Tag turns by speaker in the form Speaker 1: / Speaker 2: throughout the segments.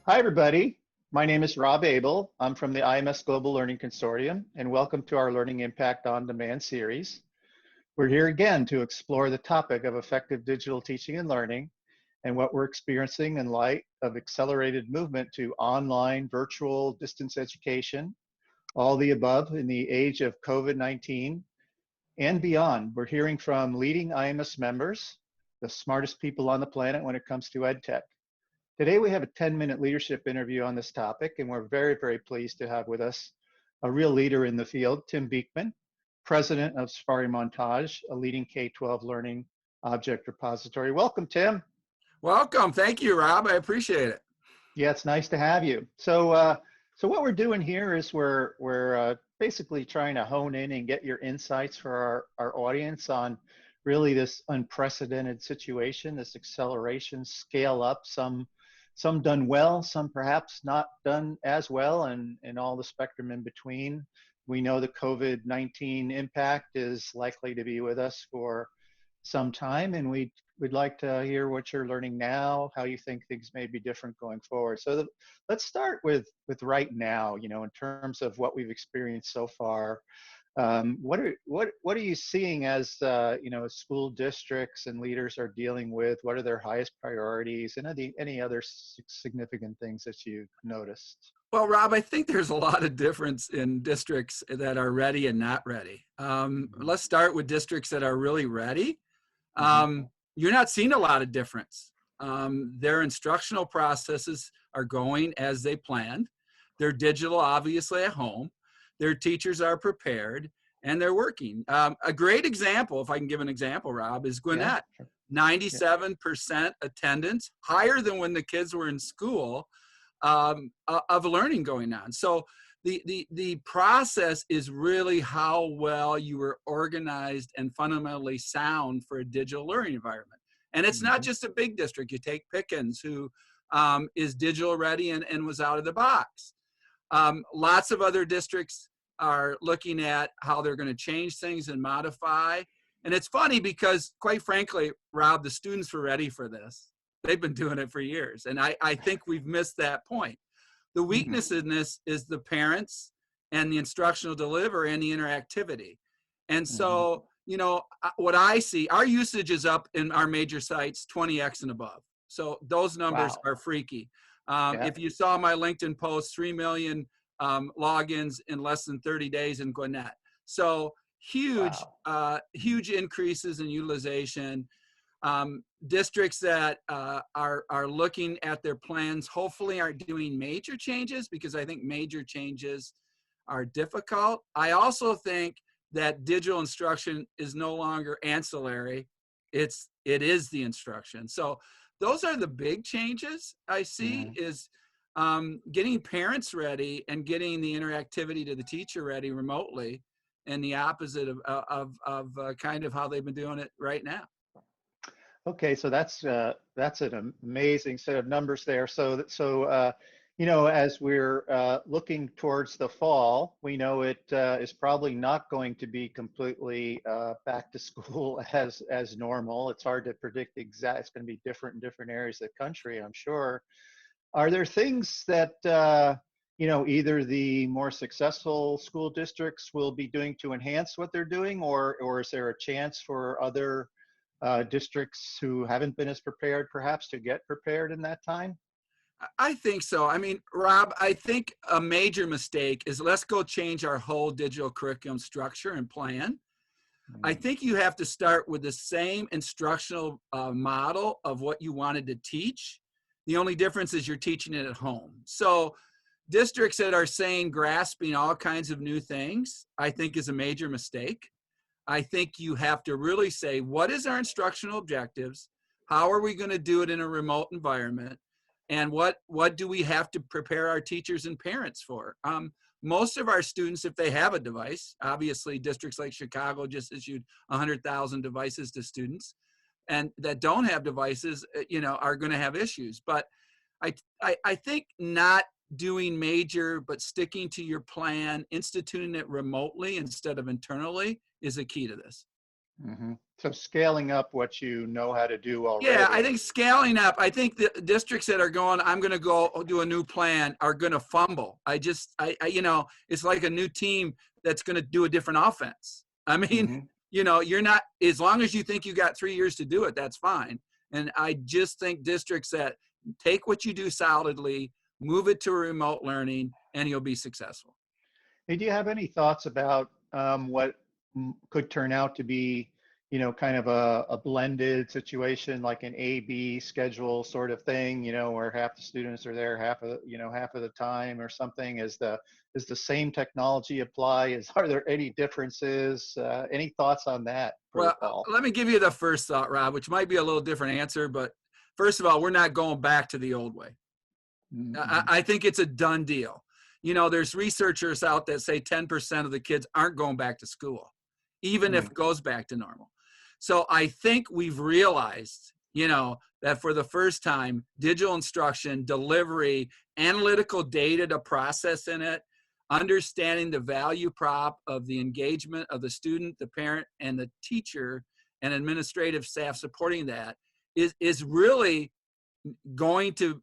Speaker 1: Hi, everybody. My name is Rob Abel. I'm from the IMS Global Learning Consortium, and welcome to our Learning Impact on Demand series. We're here again to explore the topic of effective digital teaching and learning and what we're experiencing in light of accelerated movement to online, virtual, distance education, all the above in the age of COVID-19 and beyond. We're hearing from leading IMS members, the smartest people on the planet when it comes to ed tech. Today we have a 10-minute leadership interview on this topic, and we're very, very pleased to have with us a real leader in the field, Tim Beekman, president of SAFARI Montage, a leading K-12 learning object repository. Welcome, Tim.
Speaker 2: Welcome. Thank you, Rob. I appreciate it.
Speaker 1: Yeah, it's nice to have you. So what we're doing here is we're basically trying to hone in and get your insights for our audience on really this unprecedented situation, this acceleration, scale up, some done well, some perhaps not done as well, and all the spectrum in between. We know the COVID-19 impact is likely to be with us for some time, and we'd like to hear what you're learning now, how you think things may be different going forward. So let's start with right now, in terms of what we've experienced so far. What are you seeing as school districts and leaders are dealing with? What are their highest priorities, and any other significant things that you've noticed?
Speaker 2: Well, Rob, I think there's a lot of difference in districts that are ready and not ready. Let's start with districts that are really ready. You're not seeing a lot of difference. Their instructional processes are going as they planned. They're digital, obviously, at home. Their teachers are prepared and they're working. A great example, if I can give an example, Rob, is Gwinnett.
Speaker 1: Yeah, sure.
Speaker 2: 97% attendance, higher than when the kids were in school, of learning going on. So the process is really how well you were organized and fundamentally sound for a digital learning environment. And it's not just a big district. You take Pickens, who is digital ready and was out of the box. Lots of other districts are looking at how they're going to change things and modify. And it's funny because, quite frankly, Rob, the students were ready for this. They've been doing it for years. And I think we've missed that point. The weakness in this is the parents and the instructional delivery and the interactivity. And so, what I see, our usage is up in our major sites 20x and above. So those numbers are freaky. If you saw my LinkedIn post, 3 million logins in less than 30 days in Gwinnett. So huge increases in utilization. Districts that are looking at their plans hopefully aren't doing major changes, because I think major changes are difficult. I also think that digital instruction is no longer ancillary. It is the instruction. So those are the big changes I see, is getting parents ready and getting the interactivity to the teacher ready remotely, and the opposite of kind of how they've been doing it right now.
Speaker 1: Okay, so that's an amazing set of numbers there. So as we're looking towards the fall, we know it is probably not going to be completely back to school as normal. It's hard to predict exact. It's going to be different in different areas of the country, I'm sure. Are there things that either the more successful school districts will be doing to enhance what they're doing, or is there a chance for other districts who haven't been as prepared perhaps to get prepared in that time?
Speaker 2: I think so. I mean, Rob, I think a major mistake is let's go change our whole digital curriculum structure and plan. I think you have to start with the same instructional model of what you wanted to teach. The only difference is you're teaching it at home. So districts that are saying grasping all kinds of new things, I think is a major mistake. I think you have to really say, what is our instructional objectives? How are we going to do it in a remote environment? And what do we have to prepare our teachers and parents for? Most of our students, if they have a device, obviously districts like Chicago just issued 100,000 devices to students, and that don't have devices, are going to have issues. But I think not doing major, but sticking to your plan, instituting it remotely instead of internally, is a key to this.
Speaker 1: So scaling up what you know how to do
Speaker 2: Yeah, I
Speaker 1: already.
Speaker 2: think scaling up, I think the districts that are going, I'm going to go do a new plan, are going to fumble. You know, it's like a new team that's going to do a different offense. I mean,
Speaker 1: Hmm.
Speaker 2: you know, you're not, as long as you think you got 3 years to do it, that's fine. And I just think districts that take what you do solidly, move it to remote learning, and you'll be successful.
Speaker 1: Hey, do you have any thoughts about what could turn out to be, you know, kind of a blended situation, like an A/B schedule sort of thing, you know, where half the students are there, half of the time or something? Is the same technology apply? Are there any differences? Any thoughts on that
Speaker 2: Well,
Speaker 1: protocol?
Speaker 2: let me give you the first thought, Rob, which might be a little different answer, but first of all, we're not going back to the old way.
Speaker 1: Mm-hmm.
Speaker 2: I think it's a done deal. You know, there's researchers out that say 10% of the kids aren't going back to school, even if it goes back to normal. So I think we've realized, you know, that for the first time, digital instruction, delivery, analytical data to process in it, understanding the value prop of the engagement of the student, the parent, and the teacher and administrative staff supporting that is really going to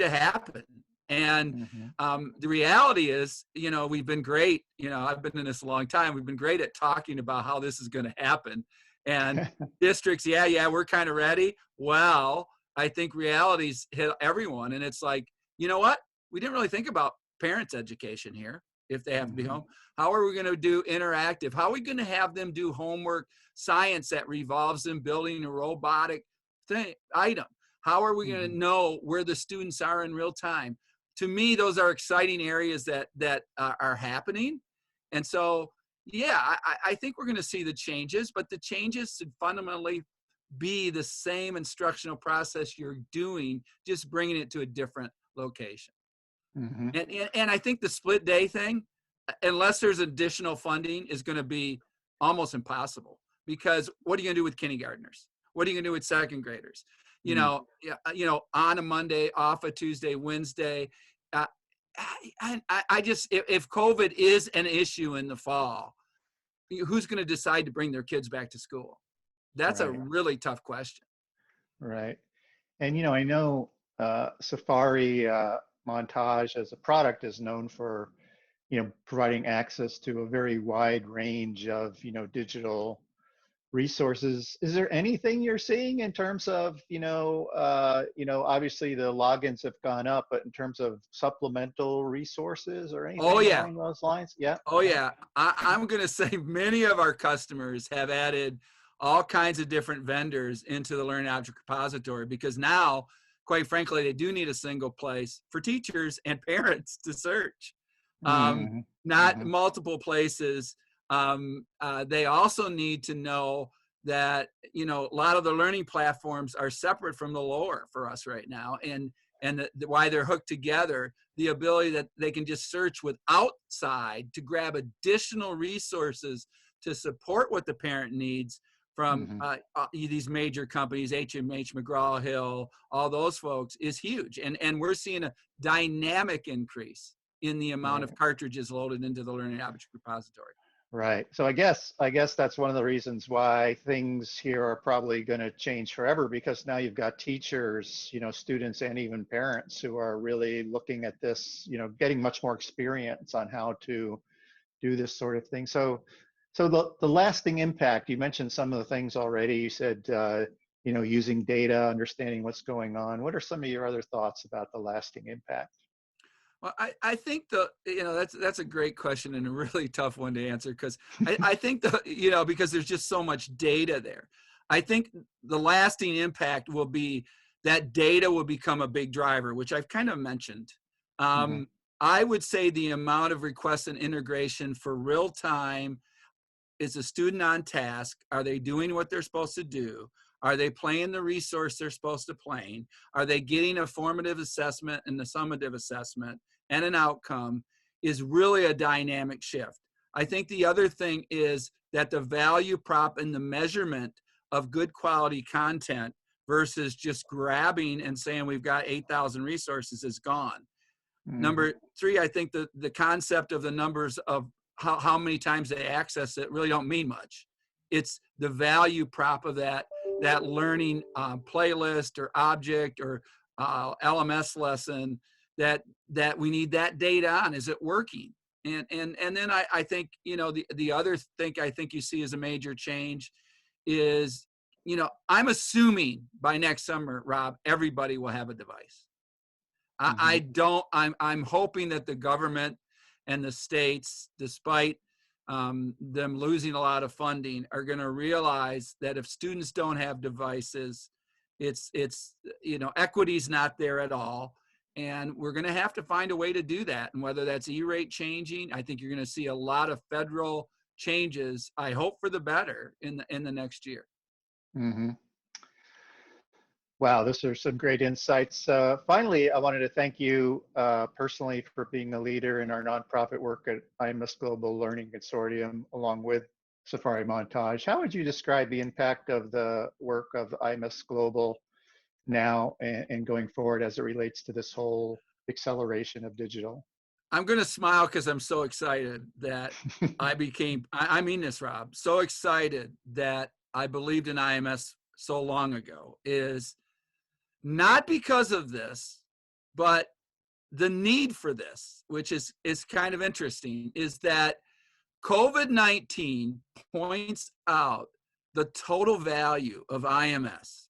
Speaker 2: happen. And
Speaker 1: Mm-hmm.
Speaker 2: the reality is, you know, we've been great. You know, I've been in this a long time. We've been great at talking about how this is going to happen. And districts, yeah, we're kind of ready. Well, I think realities hit everyone. And it's like, you know what? We didn't really think about parents' education here if they have to be
Speaker 1: Mm-hmm.
Speaker 2: home. How are we going to do interactive? How are we going to have them do homework science that revolves in building a robotic item? How are we going to
Speaker 1: Mm-hmm.
Speaker 2: know where the students are in real time? To me, those are exciting areas that are happening. And so, yeah, I think we're going to see the changes, but the changes should fundamentally be the same instructional process you're doing, just bringing it to a different location.
Speaker 1: Mm-hmm.
Speaker 2: And I think the split day thing, unless there's additional funding, is going to be almost impossible, because what are you going to do with kindergartners? What are you going to do with second graders? You
Speaker 1: Mm.
Speaker 2: know, on a Monday, off a Tuesday, Wednesday. Uh, I just, if COVID is an issue in the fall, who's going to decide to bring their kids back to school? That's a
Speaker 1: Right.
Speaker 2: really tough question.
Speaker 1: Right. And you know, I know Safari Montage as a product is known for, you know, providing access to a very wide range of, you know, digital resources. Is there anything you're seeing in terms of, obviously the logins have gone up, but in terms of supplemental resources or
Speaker 2: Oh
Speaker 1: anything
Speaker 2: yeah.
Speaker 1: along those lines? Yeah.
Speaker 2: Oh
Speaker 1: Yeah.
Speaker 2: yeah, I'm going to say many of our customers have added all kinds of different vendors into the Learning Object Repository, because now, quite frankly, they do need a single place for teachers and parents to search,
Speaker 1: Mm-hmm.
Speaker 2: not
Speaker 1: Mm-hmm.
Speaker 2: multiple places. They also need to know that, you know, a lot of the learning platforms are separate from the lower for us right now, and why they're hooked together, the ability that they can just search with outside to grab additional resources to support what the parent needs from
Speaker 1: Mm-hmm.
Speaker 2: these major companies, HMH, McGraw-Hill, all those folks, is huge. And we're seeing a dynamic increase in the amount of
Speaker 1: Right.
Speaker 2: cartridges loaded into the Learning Object Repository.
Speaker 1: Right. So I guess that's one of the reasons why things here are probably going to change forever, because now you've got teachers, you know, students and even parents who are really looking at this, you know, getting much more experience on how to do this sort of thing. So the lasting impact, you mentioned some of the things already. You said, using data, understanding what's going on. What are some of your other thoughts about the lasting impact?
Speaker 2: Well, I think that's a great question and a really tough one to answer, because I think because there's just so much data there. I think the lasting impact will be that data will become a big driver, which I've kind of mentioned.
Speaker 1: Mm-hmm.
Speaker 2: I would say the amount of requests and integration for real time. Is the student on task? Are they doing what they're supposed to do? Are they playing the resource they're supposed to play? Are they getting a formative assessment and the summative assessment and an outcome? Is really a dynamic shift. I think the other thing is that the value prop and the measurement of good quality content versus just grabbing and saying we've got 8,000 resources is gone.
Speaker 1: Mm-hmm.
Speaker 2: Number three, I think the concept of the numbers of how many times they access it really don't mean much. It's the value prop of that learning playlist or object or LMS lesson that we need that data on. Is it working? And then I think, you know, the other thing I think you see as a major change is, you know, I'm assuming by next summer, Rob, everybody will have a device. I'm hoping that the government and the states, despite them losing a lot of funding, are going to realize that if students don't have devices, it's you know, equity's not there at all. And we're going to have to find a way to do that. And whether that's E-rate changing, I think you're going to see a lot of federal changes, I hope for the better, in the next year.
Speaker 1: Mm-hmm. Wow, those are some great insights. Finally, I wanted to thank you personally for being a leader in our nonprofit work at IMS Global Learning Consortium, along with SAFARI Montage. How would you describe the impact of the work of IMS Global now and going forward as it relates to this whole acceleration of digital?
Speaker 2: I'm going to smile because I'm so excited that I mean this, Rob, so excited that I believed in IMS so long ago, is not because of this, but the need for this, which is kind of interesting, is that COVID-19 points out the total value of IMS.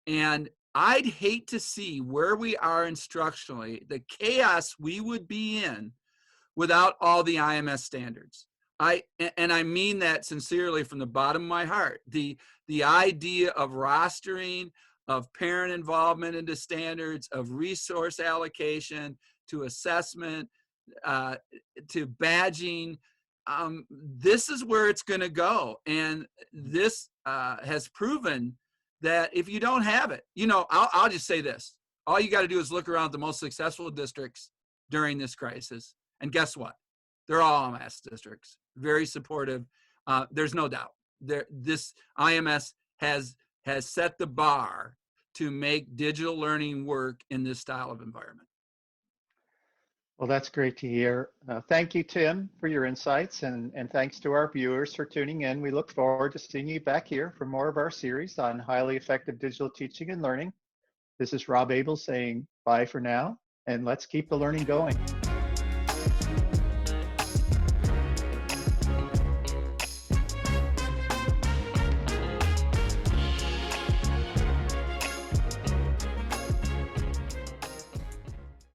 Speaker 2: And I'd hate to see where we are instructionally, the chaos we would be in without all the IMS standards. I mean that sincerely from the bottom of my heart. The idea of rostering, of parent involvement into standards, of resource allocation, to assessment, to badging, this is where it's going to go. And this has proven that if you don't have it, you know, I'll just say this. All you got to do is look around at the most successful districts during this crisis. And guess what? They're all IMS districts, very supportive. There's no doubt. This IMS has set the bar to make digital learning work in this style of environment.
Speaker 1: Well, that's great to hear. Thank you, Tim, for your insights, and thanks to our viewers for tuning in. We look forward to seeing you back here for more of our series on highly effective digital teaching and learning. This is Rob Abel saying bye for now, and let's keep the learning going.